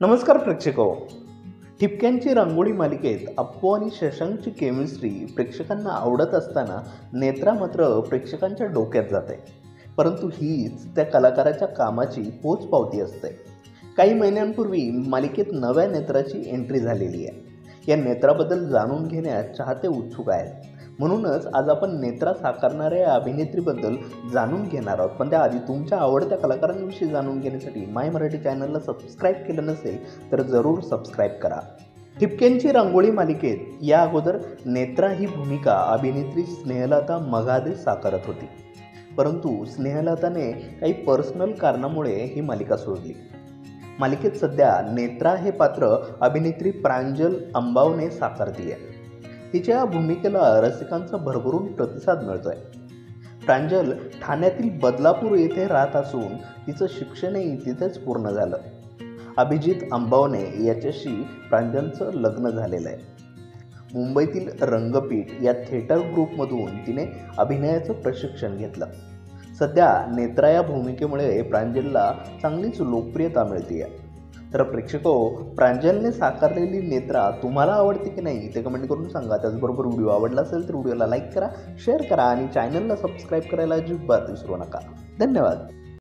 नमस्कार प्रेक्षको. ठिपक्यांची रांगोळी मालिकेत अप्पू आणि शशांकची केमिस्ट्री प्रेक्षकांना आवडत असताना नेत्रा मात्र प्रेक्षकांच्या डोक्यात जाते. परंतु हीच त्या कलाकाराच्या कामाची पोचपावती असते. काही महिन्यांपूर्वी मालिकेत नव्या नेत्राची एंट्री झालेली आहे. या नेत्राबद्दल जाणून घेण्यास चाहते उत्सुक आहेत. म्हणूनच आज आपण नेत्रा साकारणाऱ्या या अभिनेत्रीबद्दल जाणून घेणार आहोत. पण त्याआधी तुमच्या आवडत्या कलाकारांविषयी जाणून घेण्यासाठी माय मराठी चॅनलला सबस्क्राईब केलं नसेल तर जरूर सबस्क्राईब करा. ठिपक्यांची रांगोळी मालिकेत या अगोदर नेत्रा ही भूमिका अभिनेत्री स्नेहलता मगाधे साकारत होती. परंतु स्नेहलताने काही पर्सनल कारणामुळे ही मालिका सोडली. मालिकेत सध्या नेत्रा हे पात्र अभिनेत्री प्रांजल अंबावने साकारते आहे. तिच्या भूमिकेला रसिकांचा भरभरून प्रतिसाद मिळतोय. प्रांजल ठाण्यातील बदलापूर येथे राहत असून तिचं शिक्षणही तिथेच पूर्ण झालं. अभिजित अंबावने याच्याशी प्रांजलचं लग्न झालेलं आहे. मुंबईतील रंगपीठ या थिएटर ग्रुपमधून तिने अभिनयाचं प्रशिक्षण घेतलं. सध्या नेत्रा या भूमिकेमुळे प्रांजलला चांगलीच लोकप्रियता मिळते आहे. तर प्रेक्षको, प्रांजलने साकारलेली नेत्रा तुम्हाला आवडते की नाही ते कमेंट करून सांगा. त्याचबरोबर व्हिडिओ आवडला असेल तर व्हिडिओला लाईक करा, शेअर करा आणि चॅनलला सबस्क्राईब करायला अजिबात विसरू नका. धन्यवाद.